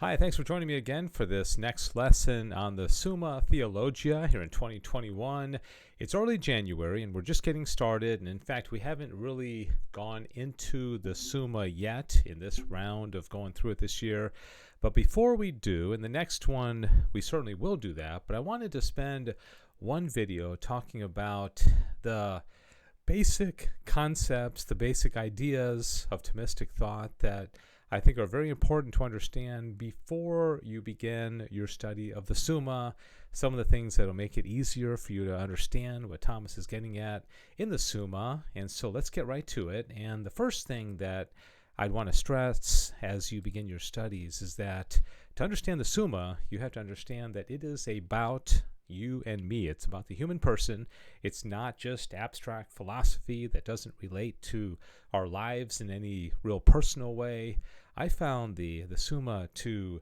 Hi, thanks for joining me again for this next lesson on the Summa Theologia here in 2021. It's early January and we're just getting started. And in fact, we haven't really gone into the Summa yet in this round of going through it this year. But before we do, in the next one, we certainly will do that. But I wanted to spend one video talking about the basic concepts, the basic ideas of Thomistic thought that I think are very important to understand before you begin your study of the Summa, some of the things that will make it easier for you to understand what Thomas is getting at in the Summa. And so let's get right to it. And the first thing that I'd want to stress as you begin your studies is that to understand the Summa, you have to understand that it is about you and me. It's about the human person. It's not just abstract philosophy that doesn't relate to our lives in any real personal way. I found the Summa to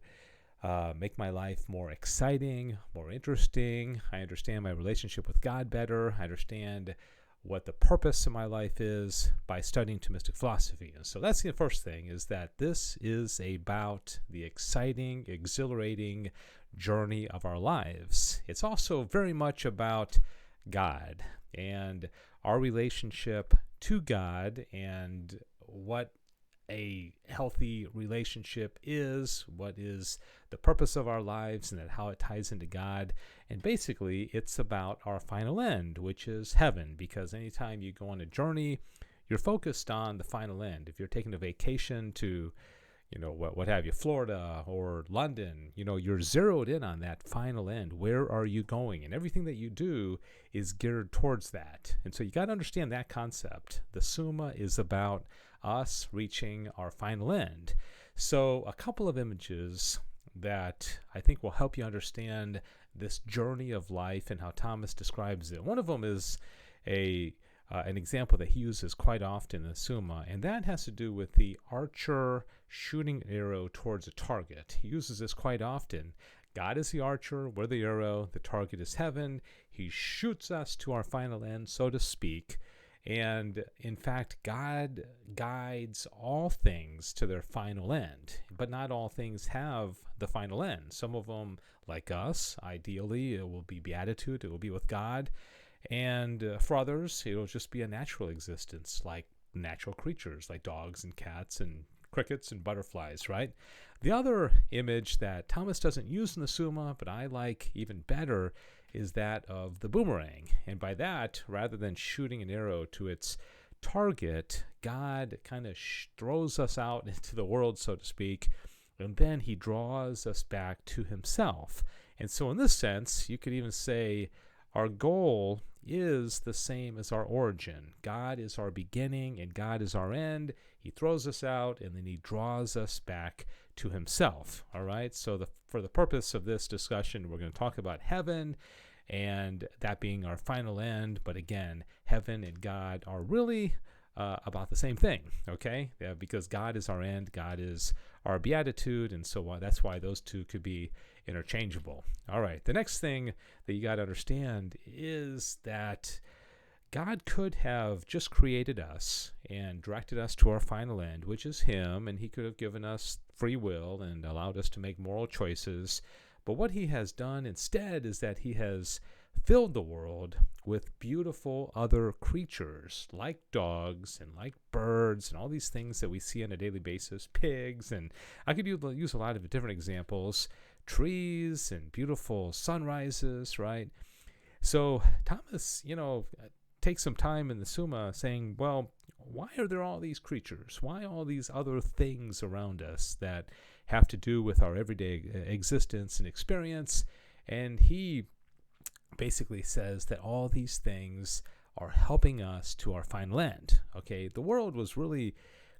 make my life more exciting, more interesting. I understand my relationship with God better. I understand what the purpose of my life is by studying Thomistic philosophy. And so that's the first thing, is that this is about the exciting, exhilarating journey of our lives. It's also very much about God and our relationship to God and what a healthy relationship is, what is the purpose of our lives, and how it ties into God. And basically, it's about our final end, which is heaven, because anytime you go on a journey, you're focused on the final end. If you're taking a vacation to, what have you, Florida or London, you're zeroed in on that final end. Where are you going? And everything that you do is geared towards that. And so you got to understand that concept. The Summa is about us reaching our final end. So a couple of images that I think will help you understand this journey of life and how Thomas describes it. One of them is an example that he uses quite often in the Summa, and that has to do with the archer shooting an arrow towards a target. He uses this quite often. God is the archer, we're the arrow, the target is heaven. He shoots us to our final end, so to speak. And in fact, God guides all things to their final end, but not all things have the final end. Some of them, like us, ideally, it will be beatitude, it will be with God. And for others, it'll just be a natural existence, like natural creatures, like dogs and cats and crickets and butterflies, right? The other image that Thomas doesn't use in the Summa, but I like even better, is that of the boomerang. And by that, rather than shooting an arrow to its target, God kind of throws us out into the world, so to speak, and then he draws us back to himself. And so in this sense, you could even say our goal is the same as our origin. God is our beginning and God is our end. He throws us out and then he draws us back to himself. All right. So for the purpose of this discussion, we're going to talk about heaven and that being our final end. But again, heaven and God are really about the same thing, okay? Yeah, because God is our end, God is our beatitude, and so on. That's why those two could be interchangeable. All right, the next thing that you got to understand is that God could have just created us and directed us to our final end, which is him, and he could have given us free will and allowed us to make moral choices. But what he has done instead is that he has filled the world with beautiful other creatures like dogs and like birds and all these things that we see on a daily basis, pigs, and I could use a lot of different examples, trees and beautiful sunrises, right? So Thomas, takes some time in the Summa saying, well, why are there all these creatures? Why all these other things around us that have to do with our everyday existence and experience? And he basically says that all these things are helping us to our final end. Okay, the world was really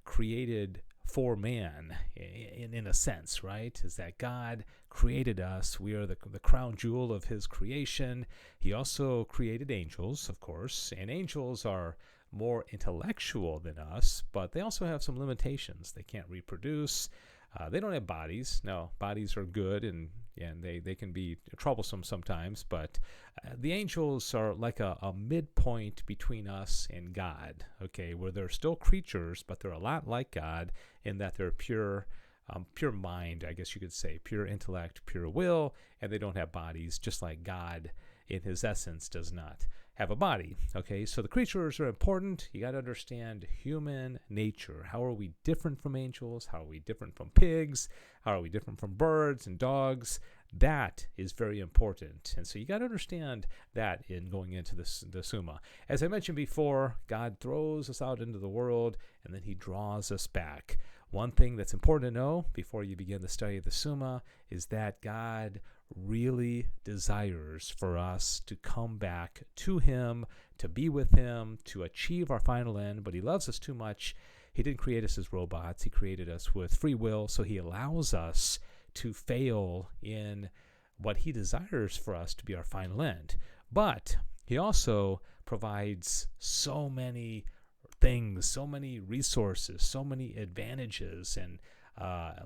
created for man in a sense, right? Is that God created us. We are the crown jewel of his creation. He also created angels, of course, and angels are more intellectual than us, but they also have some limitations. They can't reproduce. They don't have bodies. No, bodies are good and they can be troublesome sometimes, but the angels are like a midpoint between us and God, okay, where they're still creatures, but they're a lot like God in that they're pure, pure mind, I guess you could say, pure intellect, pure will, and they don't have bodies, just like God in his essence does not have a body. Okay, so the creatures are important. You got to understand human nature. How are we different from angels? How are we different from pigs? How are we different from birds and dogs? That is very important. And so you got to understand that in going into the Summa. As I mentioned before, God throws us out into the world, and then he draws us back. One thing that's important to know before you begin the study of the Summa is that God really desires for us to come back to him, to be with him, to achieve our final end, but he loves us too much. He didn't create us as robots. He created us with free will, so he allows us to fail in what he desires for us to be our final end. But he also provides so many things, so many resources, so many advantages, and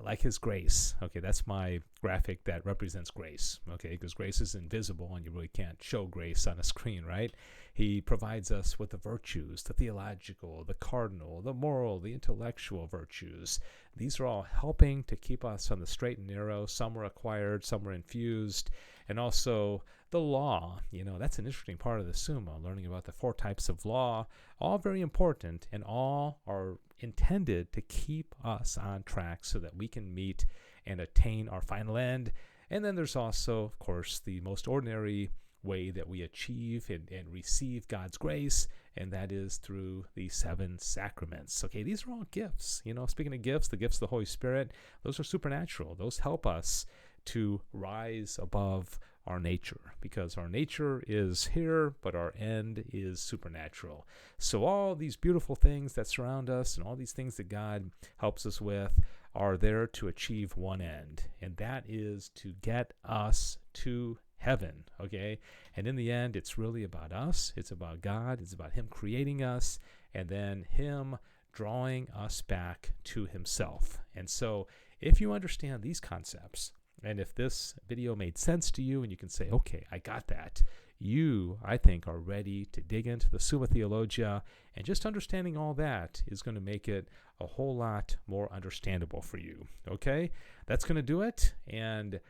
like his grace. Okay, that's my graphic that represents grace. Okay, because grace is invisible and you really can't show grace on a screen, right? He provides us with the virtues, the theological, the cardinal, the moral, the intellectual virtues. These are all helping to keep us on the straight and narrow. Some are acquired, some are infused, and also the law. That's an interesting part of the Summa, learning about the 4 types of law, all very important, and all are intended to keep us on track so that we can meet and attain our final end. And then there's also, of course, the most ordinary way that we achieve and receive God's grace, and that is through the 7 sacraments. Okay, these are all gifts. Speaking of gifts, the gifts of the Holy Spirit, those are supernatural. Those help us to rise above our nature, because our nature is here, but our end is supernatural. So all these beautiful things that surround us and all these things that God helps us with are there to achieve one end, and that is to get us to heaven. Okay, and in the end, it's really about us. It's about God. It's about him creating us and then him drawing us back to himself. And so if you understand these concepts, and if this video made sense to you and you can say, okay, I got that, you, I think, are ready to dig into the Summa Theologia, and just understanding all that is going to make it a whole lot more understandable for you. Okay, that's going to do it, and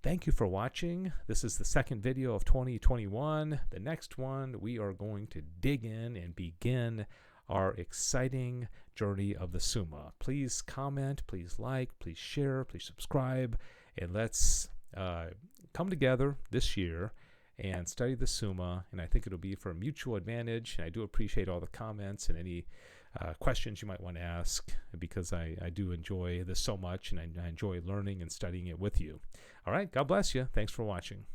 thank you for watching. This is the second video of 2021. The next one, we are going to dig in and begin our exciting journey of the Summa. Please comment, please like, please share, please subscribe, and let's come together this year and study the Summa, and I think it'll be for mutual advantage. And I do appreciate all the comments and any questions you might want to ask, because I do enjoy this so much, and I enjoy learning and studying it with you. All right, God bless you. Thanks for watching.